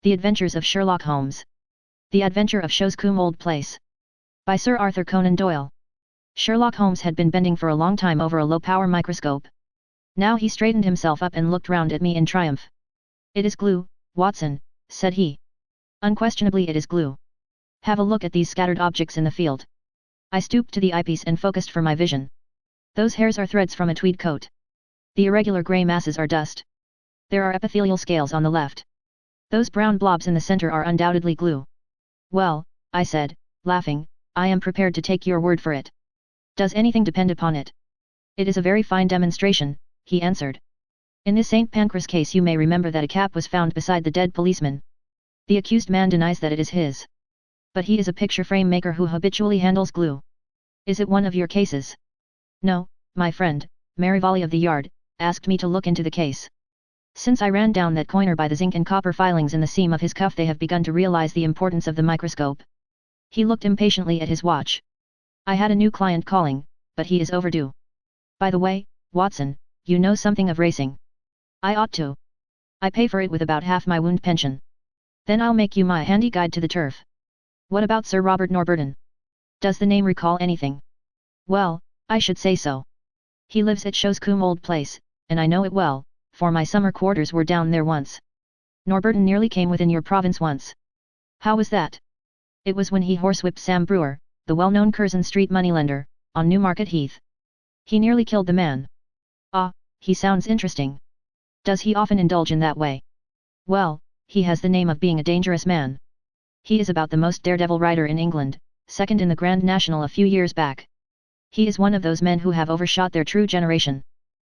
The Adventures of Sherlock Holmes. The Adventure of Shoscombe Old Place. By Sir Arthur Conan Doyle. Sherlock Holmes had been bending for a long time over a low-power microscope. Now he straightened himself up and looked round at me in triumph. "It is glue, Watson," said he. "Unquestionably it is glue. Have a look at these scattered objects in the field." I stooped to the eyepiece and focused for my vision. "Those hairs are threads from a tweed coat. The irregular grey masses are dust. There are epithelial scales on the left. Those brown blobs in the center are undoubtedly glue." "Well," I said, laughing, "I am prepared to take your word for it. Does anything depend upon it?" "It is a very fine demonstration," he answered. "In this St. Pancras case you may remember that a cap was found beside the dead policeman. The accused man denies that it is his. But he is a picture frame maker who habitually handles glue. Is it one of your cases?" "No, my friend, Mary Volley of the Yard, asked me to look into the case. Since I ran down that coiner by the zinc and copper filings in the seam of his cuff they have begun to realize the importance of the microscope." He looked impatiently at his watch. "I had a new client calling, but he is overdue. By the way, Watson, you know something of racing." "I ought to. I pay for it with about half my wound pension." "Then I'll make you my handy guide to the turf." "What about Sir Robert Norburton? Does the name recall anything?" "Well, I should say so. He lives at Shoscombe Old Place, and I know it well, for my summer quarters were down there once." "Norburton nearly came within your province once." "How was that?" "It was when he horsewhipped Sam Brewer, the well-known Curzon Street moneylender, on Newmarket Heath. He nearly killed the man." "Ah, he sounds interesting. Does he often indulge in that way?" "Well, he has the name of being a dangerous man. He is about the most daredevil rider in England, second in the Grand National a few years back. He is one of those men who have overshot their true generation.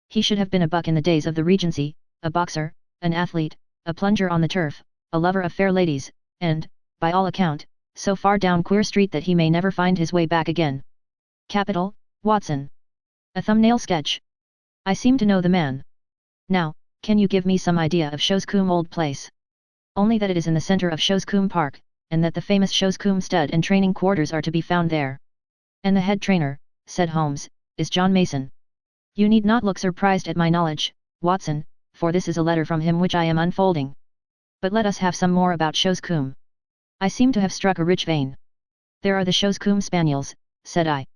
He should have been a buck in the days of the Regency, a boxer, an athlete, a plunger on the turf, a lover of fair ladies, and, by all account, so far down Queer Street that he may never find his way back again." "Capital, Watson. A thumbnail sketch. I seem to know the man. Now, can you give me some idea of Shoscombe Old Place?" "Only that it is in the centre of Shoscombe Park, and that the famous Shoscombe stud and training quarters are to be found there." "And the head trainer," said Holmes, "is John Mason." "You need not look surprised at my knowledge, Watson, for this is a letter from him which I am unfolding. But let us have some more about Shoscombe. I seem to have struck a rich vein." "There are the Shoscombe Spaniels," said I.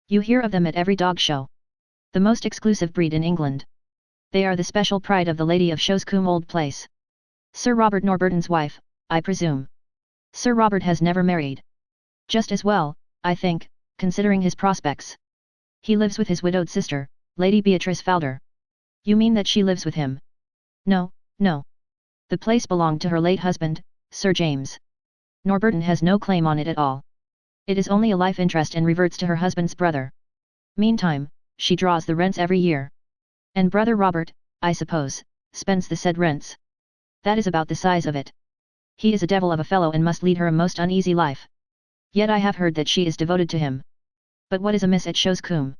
"You hear of them at every dog show. The most exclusive breed in England. They are the special pride of the lady of Shoscombe Old Place. Sir Robert Norburton's wife, I presume." "Sir Robert has never married." "Just as well, I think, considering his prospects. He lives with his widowed sister, Lady Beatrice Falder." "You mean that she lives with him?" "No, no. The place belonged to her late husband, Sir James. Norburton has no claim on it at all. It is only a life interest and reverts to her husband's brother. Meantime, she draws the rents every year. And brother Robert, I suppose, spends the said rents. That is about the size of it. He is a devil of a fellow and must lead her a most uneasy life. Yet I have heard that she is devoted to him. But what is amiss at Shoscombe?"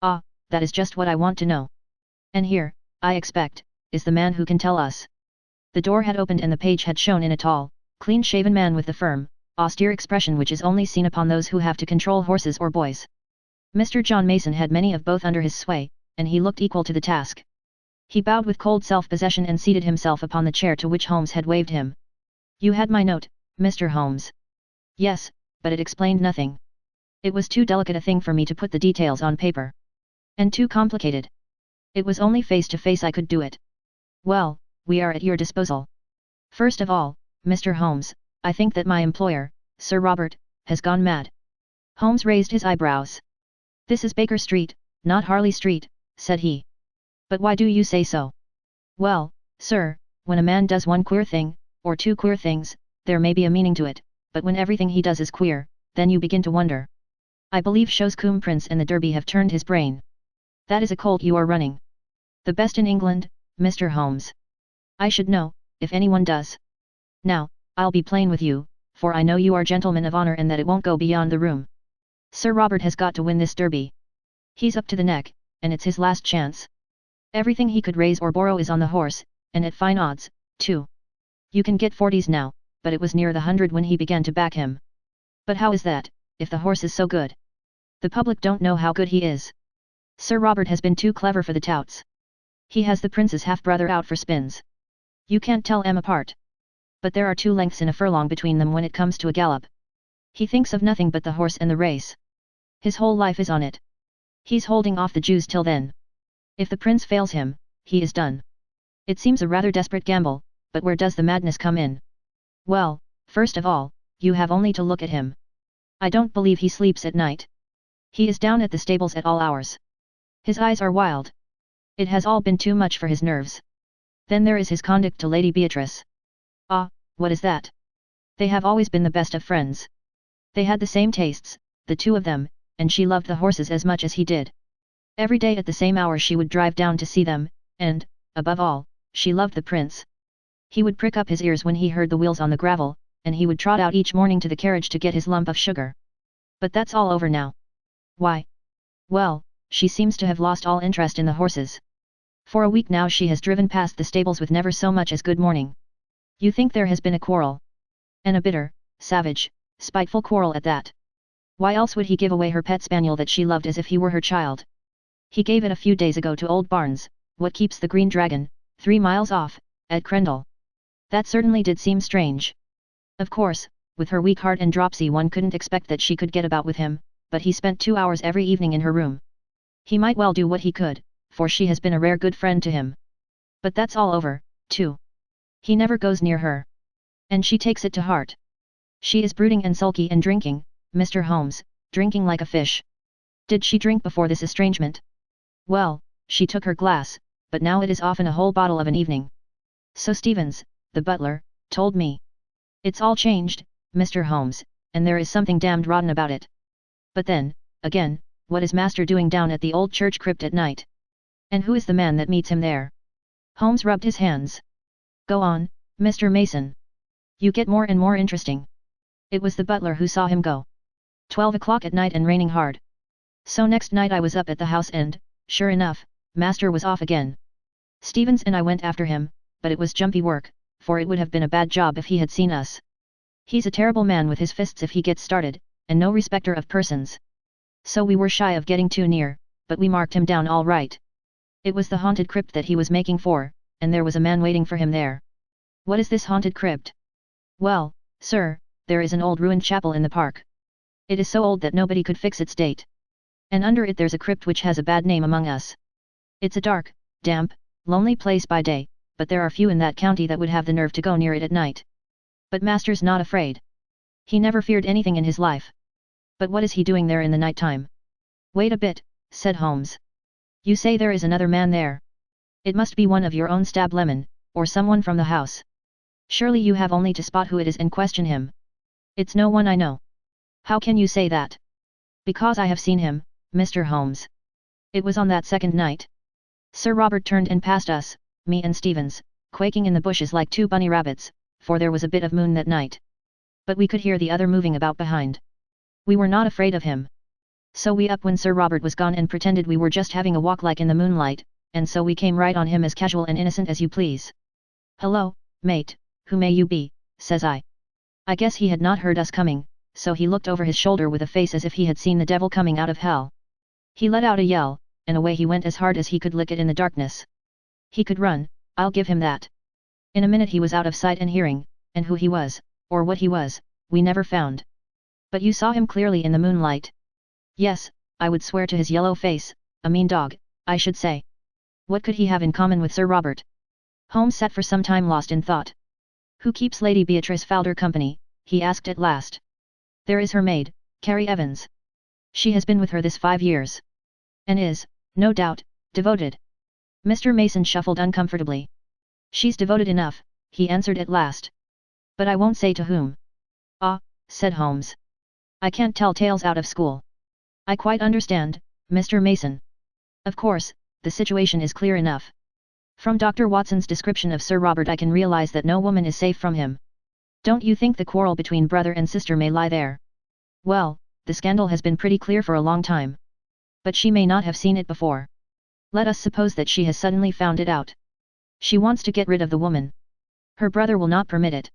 "Ah, that is just what I want to know. And here, I expect, is the man who can tell us." The door had opened and the page had shown in a tall, clean-shaven man with the firm, austere expression which is only seen upon those who have to control horses or boys. Mr. John Mason had many of both under his sway, and he looked equal to the task. He bowed with cold self-possession and seated himself upon the chair to which Holmes had waved him. "You had my note, Mr. Holmes." "Yes, but it explained nothing. It was too delicate a thing for me to put the details on paper. And too complicated. It was only face to face I could do it." "Well, we are at your disposal. First of all, Mr. Holmes, I think that my employer, Sir Robert, has gone mad." Holmes raised his eyebrows. "This is Baker Street, not Harley Street," said he. "But why do you say so?" "Well, sir, when a man does one queer thing, or two queer things, there may be a meaning to it, but when everything he does is queer, then you begin to wonder. I believe Shoscombe Prince and the Derby have turned his brain. That is a colt you are running. The best in England, Mr. Holmes. I should know, if anyone does. Now, I'll be plain with you, for I know you are gentlemen of honour and that it won't go beyond the room. Sir Robert has got to win this Derby. He's up to the neck, and it's his last chance. Everything he could raise or borrow is on the horse, and at fine odds, too. You can get 40s now, but it was near the 100 when he began to back him. But how is that, if the horse is so good? The public don't know how good he is. Sir Robert has been too clever for the touts. He has the prince's half-brother out for spins. You can't tell 'em apart. But there are 2 lengths in a furlong between them when it comes to a gallop. He thinks of nothing but the horse and the race. His whole life is on it. He's holding off the Jews till then. If the prince fails him, he is done. It seems a rather desperate gamble, but where does the madness come in? Well, first of all, you have only to look at him. I don't believe he sleeps at night. He is down at the stables at all hours. His eyes are wild. It has all been too much for his nerves. Then there is his conduct to Lady Beatrice. Ah, what is that? They have always been the best of friends. They had the same tastes, the 2 of them, and she loved the horses as much as he did. Every day at the same hour she would drive down to see them, and, above all, she loved the prince. He would prick up his ears when he heard the wheels on the gravel, and he would trot out each morning to the carriage to get his lump of sugar. But that's all over now. Why? Well, she seems to have lost all interest in the horses. For a week now she has driven past the stables with never so much as good morning. You think there has been a quarrel? And a bitter, savage, spiteful quarrel at that. Why else would he give away her pet spaniel that she loved as if he were her child? He gave it a few days ago to old Barnes, what keeps the Green Dragon, 3 miles off, at Crendell. That certainly did seem strange. Of course, with her weak heart and dropsy one couldn't expect that she could get about with him, but he spent 2 hours every evening in her room. He might well do what he could, for she has been a rare good friend to him. But that's all over, too. He never goes near her. And she takes it to heart. She is brooding and sulky and drinking, Mr. Holmes, drinking like a fish. Did she drink before this estrangement? Well, she took her glass, but now it is often a whole bottle of an evening. So Stevens, the butler, told me. It's all changed, Mr. Holmes, and there is something damned rotten about it. But then, again, what is master doing down at the old church crypt at night? And who is the man that meets him there? Holmes rubbed his hands. Go on, Mr. Mason. You get more and more interesting. It was the butler who saw him go. 12 o'clock at night and raining hard. So next night I was up at the house and, sure enough, master was off again. Stevens and I went after him, but it was jumpy work, for it would have been a bad job if he had seen us. He's a terrible man with his fists if he gets started, and no respecter of persons. So we were shy of getting too near, but we marked him down all right. It was the haunted crypt that he was making for, and there was a man waiting for him there. What is this haunted crypt? Well, sir, there is an old ruined chapel in the park. It is so old that nobody could fix its date. And under it there's a crypt which has a bad name among us. It's a dark, damp, lonely place by day, but there are few in that county that would have the nerve to go near it at night. But master's not afraid. He never feared anything in his life. But what is he doing there in the night time? Wait a bit, said Holmes. You say there is another man there. It must be one of your own stab lemon, or someone from the house. Surely you have only to spot who it is and question him. It's no one I know. How can you say that? Because I have seen him, Mr. Holmes. It was on that second night. Sir Robert turned and passed us, me and Stevens, quaking in the bushes like 2 bunny rabbits, for there was a bit of moon that night. But we could hear the other moving about behind. We were not afraid of him. So we up when Sir Robert was gone and pretended we were just having a walk like in the moonlight, and so we came right on him as casual and innocent as you please. Hello, mate, who may you be, says I. I guess he had not heard us coming, so he looked over his shoulder with a face as if he had seen the devil coming out of hell. He let out a yell, and away he went as hard as he could lick it in the darkness. He could run, I'll give him that. In a minute he was out of sight and hearing, and who he was, or what he was, we never found. But you saw him clearly in the moonlight? Yes, I would swear to his yellow face, a mean dog, I should say. What could he have in common with Sir Robert? Holmes sat for some time lost in thought. Who keeps Lady Beatrice Fowler company? He asked at last. There is her maid, Carrie Evans. She has been with her this 5 years. And is, no doubt, devoted. Mr. Mason shuffled uncomfortably. She's devoted enough, he answered at last. But I won't say to whom. Ah, said Holmes. I can't tell tales out of school. I quite understand, Mr. Mason. Of course, the situation is clear enough. From Dr. Watson's description of Sir Robert I can realize that no woman is safe from him. Don't you think the quarrel between brother and sister may lie there? Well, the scandal has been pretty clear for a long time. But she may not have seen it before. Let us suppose that she has suddenly found it out. She wants to get rid of the woman. Her brother will not permit it.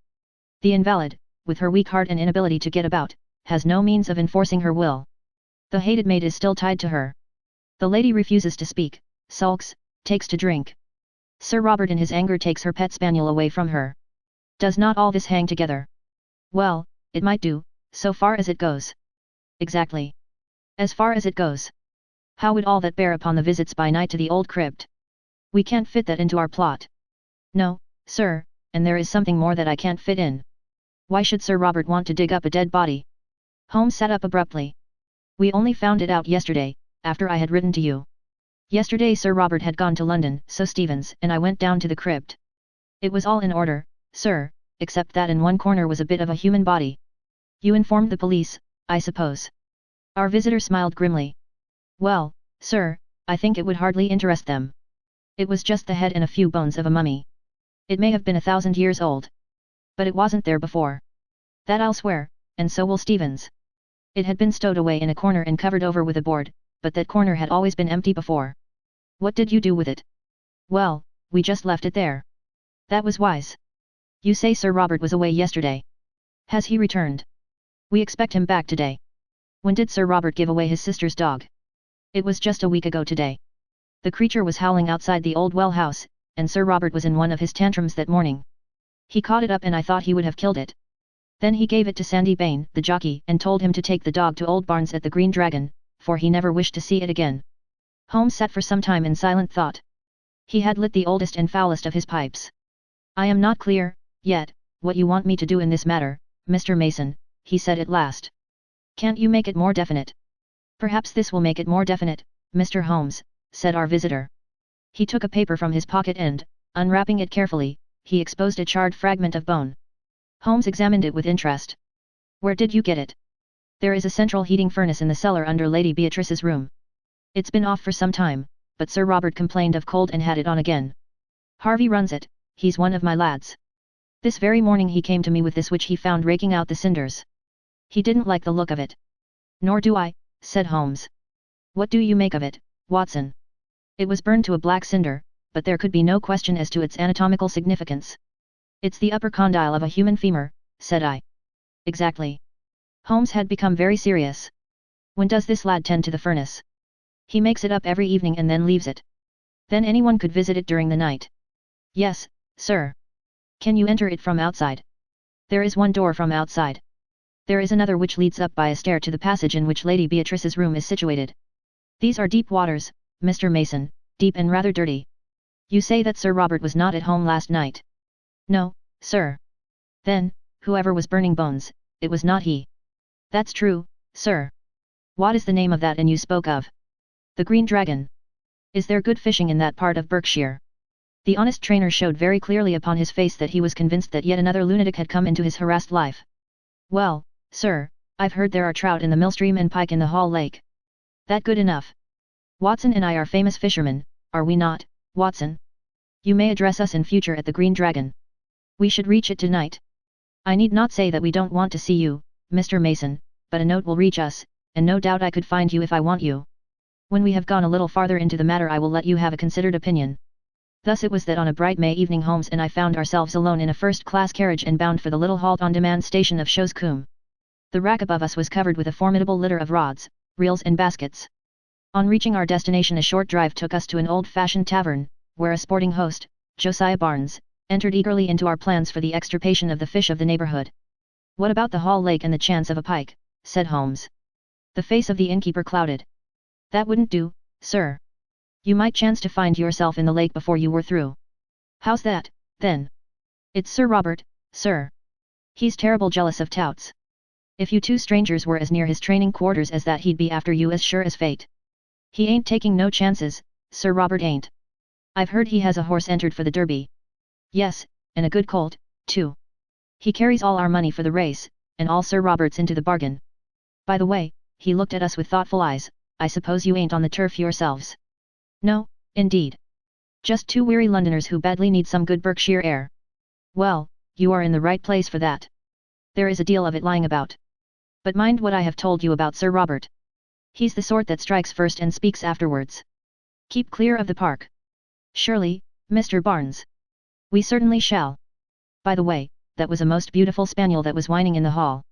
The invalid, with her weak heart and inability to get about, has no means of enforcing her will. The hated maid is still tied to her. The lady refuses to speak, sulks, takes to drink. Sir Robert in his anger takes her pet spaniel away from her. Does not all this hang together? Well, it might do, so far as it goes. Exactly. As far as it goes. How would all that bear upon the visits by night to the old crypt? We can't fit that into our plot. No, sir, and there is something more that I can't fit in. Why should Sir Robert want to dig up a dead body? Holmes sat up abruptly. We only found it out yesterday, after I had written to you. Yesterday Sir Robert had gone to London, so Stevens and I went down to the crypt. It was all in order, sir, except that in one corner was a bit of a human body. You informed the police, I suppose? Our visitor smiled grimly. Well, sir, I think it would hardly interest them. It was just the head and a few bones of a mummy. It may have been 1,000 years old. But it wasn't there before. That I'll swear, and so will Stevens. It had been stowed away in a corner and covered over with a board, but that corner had always been empty before. What did you do with it? Well, we just left it there. That was wise. You say Sir Robert was away yesterday. Has he returned? We expect him back today. When did Sir Robert give away his sister's dog? It was just a week ago today. The creature was howling outside the old well house, and Sir Robert was in one of his tantrums that morning. He caught it up and I thought he would have killed it. Then he gave it to Sandy Bain, the jockey, and told him to take the dog to Old Barnes at the Green Dragon, for he never wished to see it again. Holmes sat for some time in silent thought. He had lit the oldest and foulest of his pipes. I am not clear, yet, what you want me to do in this matter, Mr. Mason, he said at last. Can't you make it more definite? Perhaps this will make it more definite, Mr. Holmes, said our visitor. He took a paper from his pocket and, unwrapping it carefully, he exposed a charred fragment of bone. Holmes examined it with interest. Where did you get it? There is a central heating furnace in the cellar under Lady Beatrice's room. It's been off for some time, but Sir Robert complained of cold and had it on again. Harvey runs it, he's one of my lads. This very morning he came to me with this which he found raking out the cinders. He didn't like the look of it. Nor do I, said Holmes. What do you make of it, Watson? It was burned to a black cinder, but there could be no question as to its anatomical significance. It's the upper condyle of a human femur, said I. Exactly. Holmes had become very serious. When does this lad tend to the furnace? He makes it up every evening and then leaves it. Then anyone could visit it during the night. Yes, sir. Can you enter it from outside? There is one door from outside. There is another which leads up by a stair to the passage in which Lady Beatrice's room is situated. These are deep waters, Mr. Mason, deep and rather dirty. You say that Sir Robert was not at home last night? No, sir. Then, whoever was burning bones, it was not he. That's true, sir. What is the name of that inn you spoke of? The Green Dragon. Is there good fishing in that part of Berkshire? The honest trainer showed very clearly upon his face that he was convinced that yet another lunatic had come into his harassed life. Well, sir, I've heard there are trout in the Millstream and pike in the Hall Lake. That good enough. Watson and I are famous fishermen, are we not, Watson? You may address us in future at the Green Dragon. We should reach it tonight. I need not say that we don't want to see you, Mr. Mason, but a note will reach us, and no doubt I could find you if I want you. When we have gone a little farther into the matter I will let you have a considered opinion. Thus it was that on a bright May evening Holmes and I found ourselves alone in a first-class carriage and bound for the little halt-on-demand station of Shoscombe. The rack above us was covered with a formidable litter of rods, reels and baskets. On reaching our destination a short drive took us to an old-fashioned tavern, where a sporting host, Josiah Barnes, entered eagerly into our plans for the extirpation of the fish of the neighborhood. What about the Hall Lake and the chance of a pike, said Holmes. The face of the innkeeper clouded. That wouldn't do, sir. You might chance to find yourself in the lake before you were through. How's that, then? It's Sir Robert, sir. He's terrible jealous of touts. If you two strangers were as near his training quarters as that he'd be after you as sure as fate. He ain't taking no chances, Sir Robert ain't. I've heard he has a horse entered for the Derby. Yes, and a good colt, too. He carries all our money for the race, and all Sir Robert's into the bargain. By the way, he looked at us with thoughtful eyes, I suppose you ain't on the turf yourselves. No, indeed. Just two weary Londoners who badly need some good Berkshire air. Well, you are in the right place for that. There is a deal of it lying about. But mind what I have told you about Sir Robert. He's the sort that strikes first and speaks afterwards. Keep clear of the park. Surely, Mr. Barnes. We certainly shall. By the way, that was a most beautiful spaniel that was whining in the hall.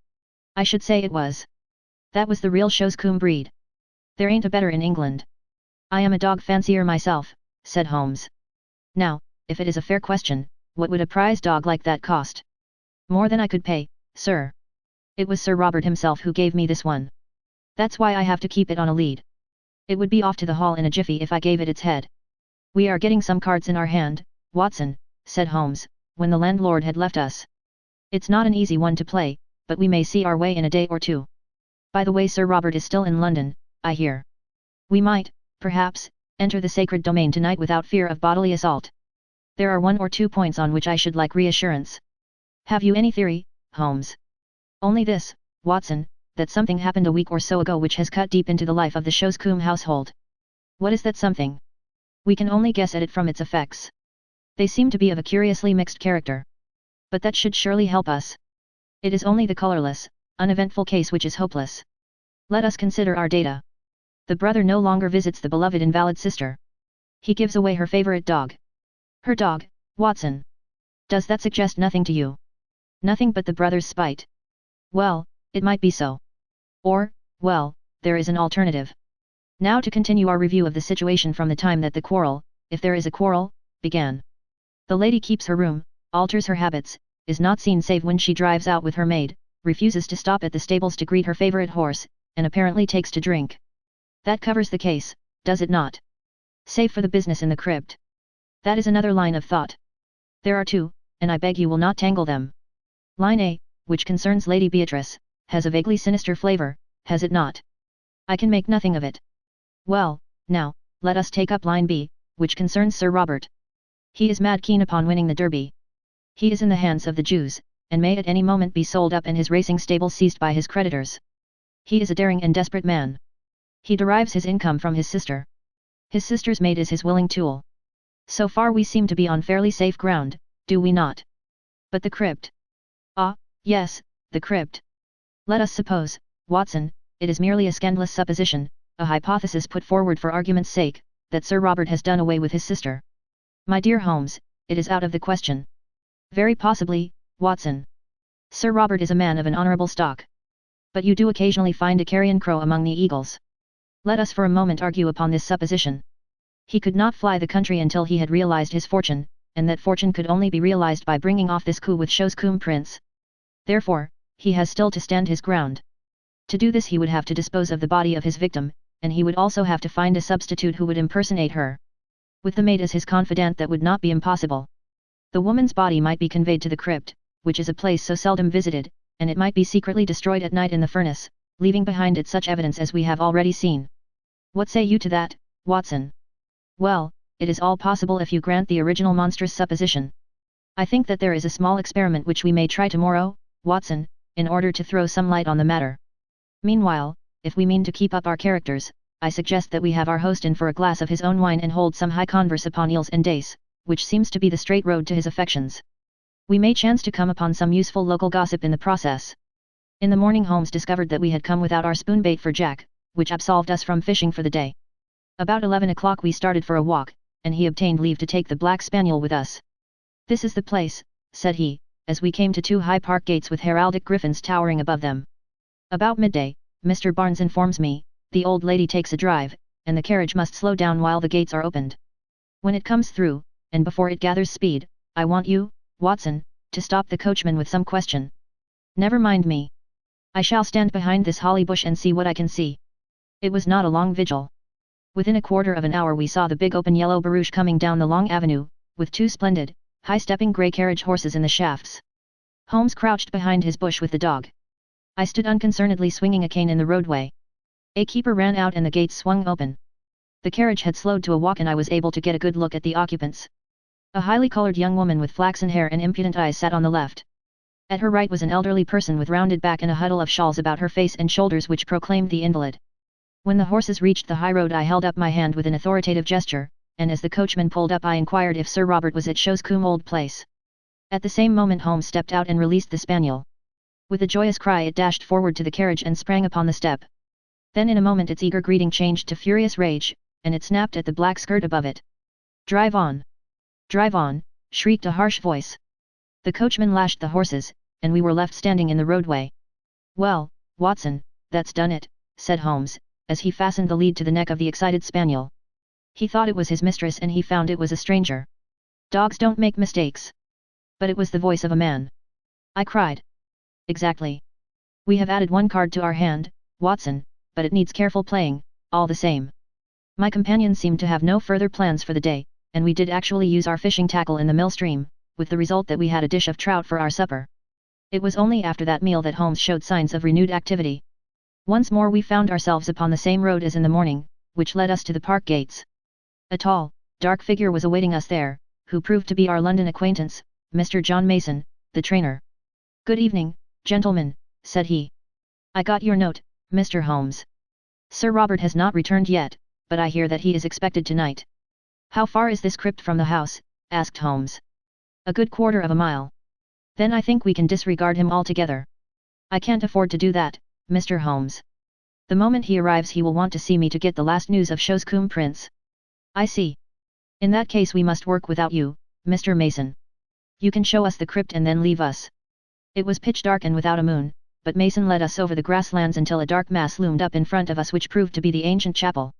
I should say it was. That was the real Shoscombe breed. There ain't a better in England. I am a dog fancier myself, said Holmes. Now, if it is a fair question, what would a prize dog like that cost? More than I could pay, sir. It was Sir Robert himself who gave me this one. That's why I have to keep it on a lead. It would be off to the hall in a jiffy if I gave it its head. We are getting some cards in our hand, Watson, said Holmes, when the landlord had left us. It's not an easy one to play, but we may see our way in a day or two. By the way, Sir Robert is still in London, I hear. We might, perhaps, enter the sacred domain tonight without fear of bodily assault. There are 1 or 2 points on which I should like reassurance. Have you any theory, Holmes? Only this, Watson, that something happened a week or so ago which has cut deep into the life of the Shoscombe household. What is that something? We can only guess at it from its effects. They seem to be of a curiously mixed character. But that should surely help us. It is only the colorless, uneventful case which is hopeless. Let us consider our data. The brother no longer visits the beloved invalid sister. He gives away her favorite dog. Her dog, Watson. Does that suggest nothing to you? Nothing but the brother's spite. Well, it might be so. Or, well, there is an alternative. Now to continue our review of the situation from the time that the quarrel, if there is a quarrel, began. The lady keeps her room, alters her habits, is not seen save when she drives out with her maid, refuses to stop at the stables to greet her favorite horse, and apparently takes to drink. That covers the case, does it not? Save for the business in the crypt. That is another line of thought. There are 2, and I beg you will not tangle them. Line A, which concerns Lady Beatrice, has a vaguely sinister flavor, has it not? I can make nothing of it. Well, now, let us take up line B, which concerns Sir Robert. He is mad keen upon winning the Derby. He is in the hands of the Jews, and may at any moment be sold up and his racing stable seized by his creditors. He is a daring and desperate man. He derives his income from his sister. His sister's maid is his willing tool. So far we seem to be on fairly safe ground, do we not? But the crypt? Ah, yes, the crypt. Let us suppose, Watson, it is merely a scandalous supposition, a hypothesis put forward for argument's sake, that Sir Robert has done away with his sister. My dear Holmes, it is out of the question. Very possibly, Watson. Sir Robert is a man of an honourable stock. But you do occasionally find a carrion crow among the eagles. Let us for a moment argue upon this supposition. He could not fly the country until he had realized his fortune, and that fortune could only be realized by bringing off this coup with Shoscombe Prince. Therefore, he has still to stand his ground. To do this he would have to dispose of the body of his victim, and he would also have to find a substitute who would impersonate her. With the maid as his confidant that would not be impossible. The woman's body might be conveyed to the crypt, which is a place so seldom visited, and it might be secretly destroyed at night in the furnace, leaving behind it such evidence as we have already seen. What say you to that, Watson? Well, it is all possible if you grant the original monstrous supposition. I think that there is a small experiment which we may try tomorrow, Watson, in order to throw some light on the matter. Meanwhile, if we mean to keep up our characters, I suggest that we have our host in for a glass of his own wine and hold some high converse upon eels and dace, which seems to be the straight road to his affections. We may chance to come upon some useful local gossip in the process. In the morning Holmes discovered that we had come without our spoon bait for Jack, which absolved us from fishing for the day. About 11 o'clock we started for a walk, and he obtained leave to take the black spaniel with us. This is the place, said he, as we came to 2 high park gates with heraldic griffins towering above them. About midday, Mr. Barnes informs me, the old lady takes a drive, and the carriage must slow down while the gates are opened. When it comes through, and before it gathers speed, I want you, Watson, to stop the coachman with some question. Never mind me. I shall stand behind this holly bush and see what I can see. It was not a long vigil. Within a quarter of an hour we saw the big open yellow barouche coming down the long avenue, with 2 splendid, high-stepping grey carriage horses in the shafts. Holmes crouched behind his bush with the dog. I stood unconcernedly swinging a cane in the roadway. A keeper ran out and the gates swung open. The carriage had slowed to a walk and I was able to get a good look at the occupants. A highly colored young woman with flaxen hair and impudent eyes sat on the left. At her right was an elderly person with rounded back and a huddle of shawls about her face and shoulders which proclaimed the invalid. When the horses reached the high road I held up my hand with an authoritative gesture, and as the coachman pulled up I inquired if Sir Robert was at Shoscombe Old Place. At the same moment Holmes stepped out and released the spaniel. With a joyous cry it dashed forward to the carriage and sprang upon the step. Then in a moment its eager greeting changed to furious rage, and it snapped at the black skirt above it. "Drive on! Drive on!" shrieked a harsh voice. The coachman lashed the horses, and we were left standing in the roadway. "Well, Watson, that's done it," said Holmes, as he fastened the lead to the neck of the excited spaniel. He thought it was his mistress and he found it was a stranger. Dogs don't make mistakes. But it was the voice of a man. I cried. Exactly. We have added one card to our hand, Watson, but it needs careful playing, all the same. My companion seemed to have no further plans for the day, and we did actually use our fishing tackle in the mill stream, with the result that we had a dish of trout for our supper. It was only after that meal that Holmes showed signs of renewed activity. Once more we found ourselves upon the same road as in the morning, which led us to the park gates. A tall, dark figure was awaiting us there, who proved to be our London acquaintance, Mr. John Mason, the trainer. "Good evening, gentlemen," said he. "I got your note, Mr. Holmes. Sir Robert has not returned yet, but I hear that he is expected tonight." "How far is this crypt from the house?" asked Holmes. "A good quarter of a mile." "Then I think we can disregard him altogether." "I can't afford to do that, Mr. Holmes. The moment he arrives he will want to see me to get the last news of Shoscombe Prince." "I see. In that case we must work without you, Mr. Mason. You can show us the crypt and then leave us." It was pitch dark and without a moon, but Mason led us over the grasslands until a dark mass loomed up in front of us which proved to be the ancient chapel.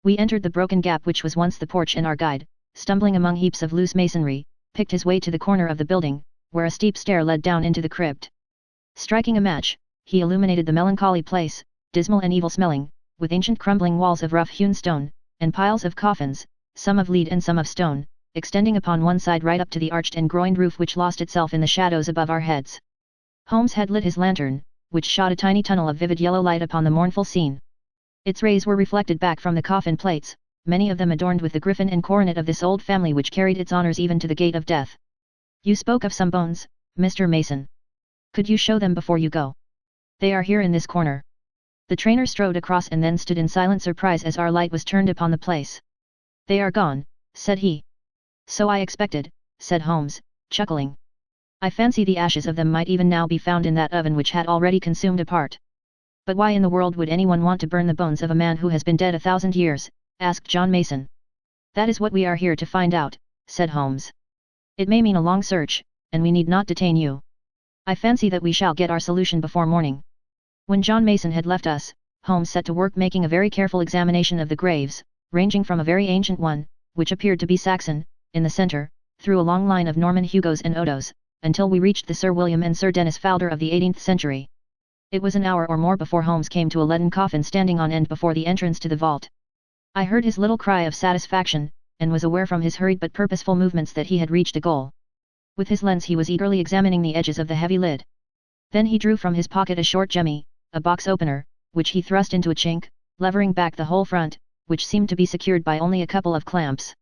We entered the broken gap which was once the porch, and our guide, stumbling among heaps of loose masonry, picked his way to the corner of the building, where a steep stair led down into the crypt. Striking a match, he illuminated the melancholy place, dismal and evil-smelling, with ancient crumbling walls of rough-hewn stone, and piles of coffins, some of lead and some of stone, extending upon one side right up to the arched and groined roof which lost itself in the shadows above our heads. Holmes had lit his lantern, which shot a tiny tunnel of vivid yellow light upon the mournful scene. Its rays were reflected back from the coffin plates, many of them adorned with the griffin and coronet of this old family which carried its honors even to the gate of death. "You spoke of some bones, Mr. Mason. Could you show them before you go?" "They are here in this corner." The trainer strode across and then stood in silent surprise as our light was turned upon the place. "They are gone," said he. "So I expected," said Holmes, chuckling. "I fancy the ashes of them might even now be found in that oven which had already consumed a part." "But why in the world would anyone want to burn the bones of a man who has been dead 1,000 years, asked John Mason. "That is what we are here to find out," said Holmes. "It may mean a long search, and we need not detain you. I fancy that we shall get our solution before morning." When John Mason had left us, Holmes set to work making a very careful examination of the graves, ranging from a very ancient one, which appeared to be Saxon, in the centre, through a long line of Norman Hugos and Odos, until we reached the Sir William and Sir Dennis Fowler of the 18th century. It was an hour or more before Holmes came to a leaden coffin standing on end before the entrance to the vault. I heard his little cry of satisfaction, and was aware from his hurried but purposeful movements that he had reached a goal. With his lens he was eagerly examining the edges of the heavy lid. Then he drew from his pocket a short jemmy, a box opener, which he thrust into a chink, levering back the whole front, which seemed to be secured by only a couple of clamps.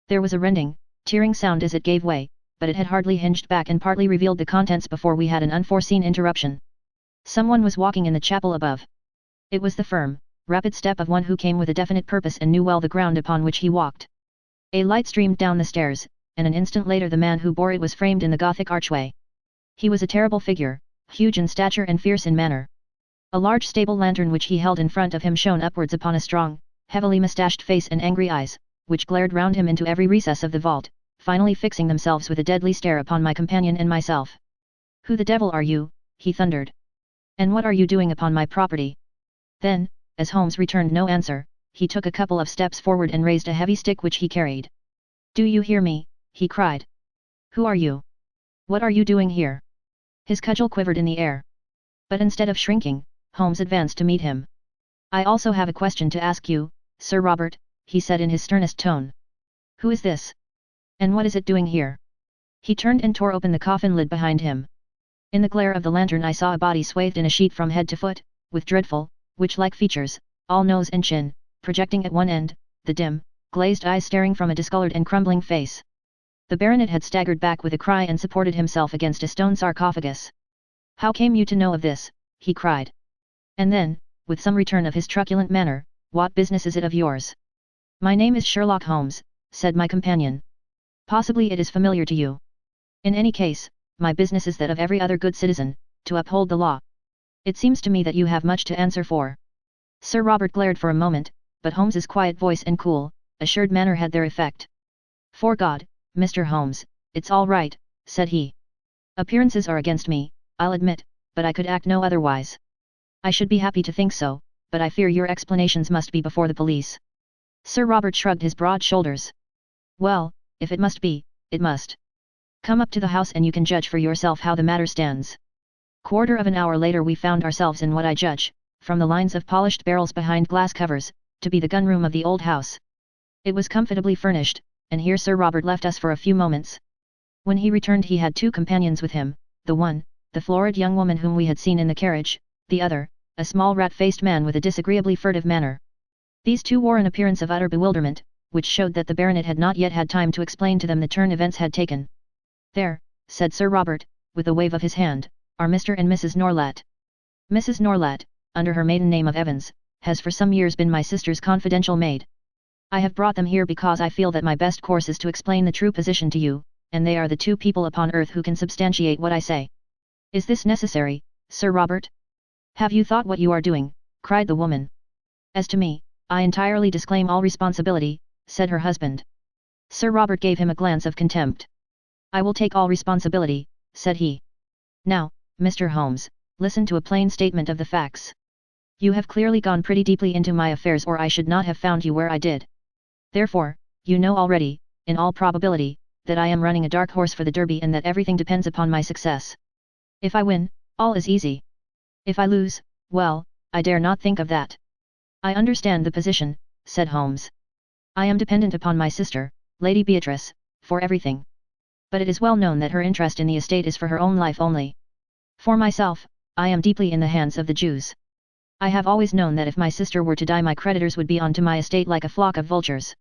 There was a rending, tearing sound as it gave way, but it had hardly hinged back and partly revealed the contents before we had an unforeseen interruption. Someone was walking in the chapel above. It was the firm, rapid step of one who came with a definite purpose and knew well the ground upon which he walked. A light streamed down the stairs, and an instant later the man who bore it was framed in the Gothic archway. He was a terrible figure, huge in stature and fierce in manner. A large stable lantern which he held in front of him shone upwards upon a strong, heavily moustached face and angry eyes, which glared round him into every recess of the vault, finally fixing themselves with a deadly stare upon my companion and myself. "Who the devil are you?" he thundered. "And what are you doing upon my property?" Then, as Holmes returned no answer, he took a couple of steps forward and raised a heavy stick which he carried. "Do you hear me?" he cried. "Who are you? What are you doing here?" His cudgel quivered in the air. But instead of shrinking, Holmes advanced to meet him. "I also have a question to ask you, Sir Robert," he said in his sternest tone. "Who is this? And what is it doing here?" He turned and tore open the coffin lid behind him. In the glare of the lantern I saw a body swathed in a sheet from head to foot, with dreadful, witch-like features, all nose and chin, projecting at one end, the dim, glazed eyes staring from a discolored and crumbling face. The baronet had staggered back with a cry and supported himself against a stone sarcophagus. "How came you to know of this?" he cried. And then, with some return of his truculent manner, "What business is it of yours?" "My name is Sherlock Holmes," said my companion. "Possibly it is familiar to you. In any case, my business is that of every other good citizen, to uphold the law. It seems to me that you have much to answer for." Sir Robert glared for a moment, but Holmes's quiet voice and cool, assured manner had their effect. "For God, Mr. Holmes, it's all right," said he. "Appearances are against me, I'll admit, but I could act no otherwise. I should be happy to think so, but I fear your explanations must be before the police." Sir Robert shrugged his broad shoulders. "Well, if it must be, it must. Come up to the house and you can judge for yourself how the matter stands. Quarter of an hour later we found ourselves in what I judge, from the lines of polished barrels behind glass covers, to be the gun room of the old house. It was comfortably furnished, and here Sir Robert left us for a few moments. When he returned he had two companions with him, the one, the florid young woman whom we had seen in the carriage, the other, a small rat-faced man with a disagreeably furtive manner. These two wore an appearance of utter bewilderment, which showed that the baronet had not yet had time to explain to them the turn events had taken. "There," said Sir Robert, with a wave of his hand, "are Mr. and Mrs. Norlat. Mrs. Norlat, under her maiden name of Evans, has for some years been my sister's confidential maid. I have brought them here because I feel that my best course is to explain the true position to you, and they are the two people upon earth who can substantiate what I say." "Is this necessary, Sir Robert? Have you thought what you are doing?" cried the woman. "As to me, I entirely disclaim all responsibility," said her husband. Sir Robert gave him a glance of contempt. "I will take all responsibility," said he. "Now, Mr. Holmes, listen to a plain statement of the facts. You have clearly gone pretty deeply into my affairs or I should not have found you where I did. Therefore, you know already, in all probability, that I am running a dark horse for the Derby and that everything depends upon my success. If I win, all is easy. If I lose, well, I dare not think of that." "I understand the position," said Holmes. "I am dependent upon my sister, Lady Beatrice, for everything. But it is well known that her interest in the estate is for her own life only. For myself, I am deeply in the hands of the Jews. I have always known that if my sister were to die my creditors would be on to my estate like a flock of vultures.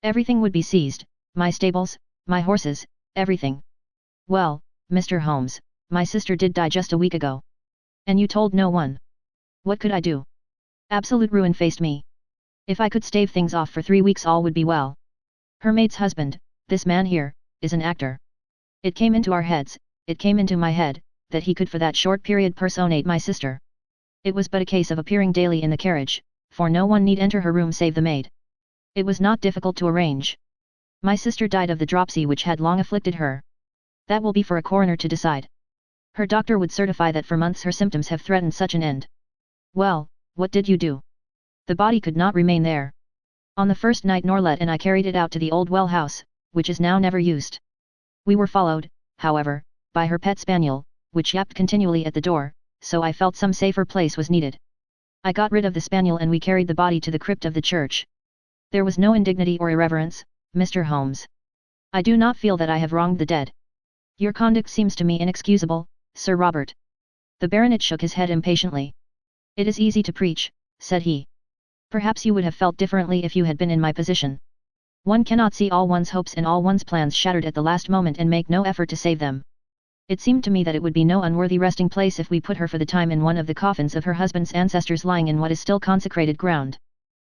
Everything would be seized, my stables, my horses, everything. Well, Mr. Holmes, my sister did die just a week ago. And you told no one. What could I do? Absolute ruin faced me. If I could stave things off for 3 weeks all would be well. Her maid's husband, this man here, is an actor. It came into our heads, it came into my head, that he could for that short period personate my sister. It was but a case of appearing daily in the carriage, for no one need enter her room save the maid. It was not difficult to arrange. My sister died of the dropsy which had long afflicted her. That will be for a coroner to decide. Her doctor would certify that for months her symptoms have threatened such an end. Well, what did you do? The body could not remain there. On the first night Norlet and I carried it out to the old well house, which is now never used. We were followed, however, by her pet spaniel, which yapped continually at the door, so I felt some safer place was needed. I got rid of the spaniel and we carried the body to the crypt of the church. There was no indignity or irreverence, Mr. Holmes. I do not feel that I have wronged the dead. Your conduct seems to me inexcusable, Sir Robert. The baronet shook his head impatiently. It is easy to preach, said he. Perhaps you would have felt differently if you had been in my position. One cannot see all one's hopes and all one's plans shattered at the last moment and make no effort to save them. It seemed to me that it would be no unworthy resting place if we put her for the time in one of the coffins of her husband's ancestors lying in what is still consecrated ground.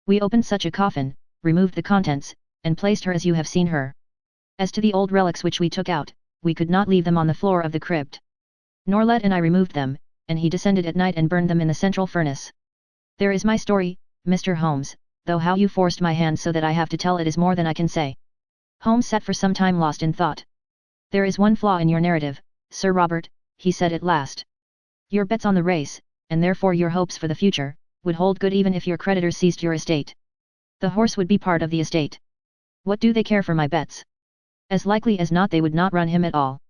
We opened such a coffin, removed the contents, and placed her as you have seen her. As to the old relics which we took out, we could not leave them on the floor of the crypt. Norlet and I removed them, and he descended at night and burned them in the central furnace. There is my story, Mr. Holmes, though how you forced my hand so that I have to tell it is more than I can say. Holmes sat for some time lost in thought. There is one flaw in your narrative, Sir Robert, he said at last. Your bets on the race, and therefore your hopes for the future, would hold good even if your creditors seized your estate. The horse would be part of the estate. What do they care for my bets? As likely as not they would not run him at all.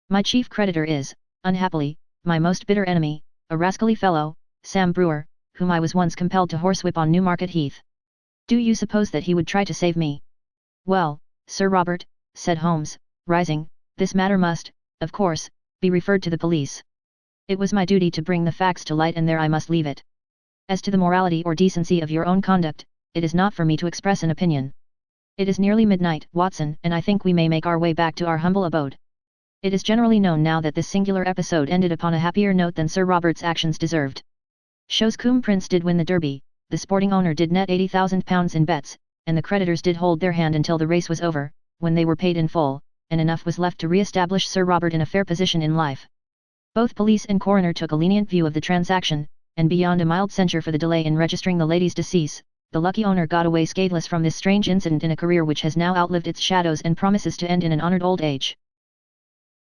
My chief creditor is, unhappily, my most bitter enemy, a rascally fellow, Sam Brewer, whom I was once compelled to horsewhip on Newmarket Heath. Do you suppose that he would try to save me? Well, Sir Robert, said Holmes, rising, this matter must, of course, be referred to the police. It was my duty to bring the facts to light and there I must leave it. As to the morality or decency of your own conduct, it is not for me to express an opinion. It is nearly midnight, Watson, and I think we may make our way back to our humble abode. It is generally known now that this singular episode ended upon a happier note than Sir Robert's actions deserved. Shoscombe Prince did win the Derby, the sporting owner did net £80,000 in bets, and the creditors did hold their hand until the race was over, when they were paid in full, and enough was left to re-establish Sir Robert in a fair position in life. Both police and coroner took a lenient view of the transaction, and beyond a mild censure for the delay in registering the lady's decease, the lucky owner got away scatheless from this strange incident in a career which has now outlived its shadows and promises to end in an honoured old age.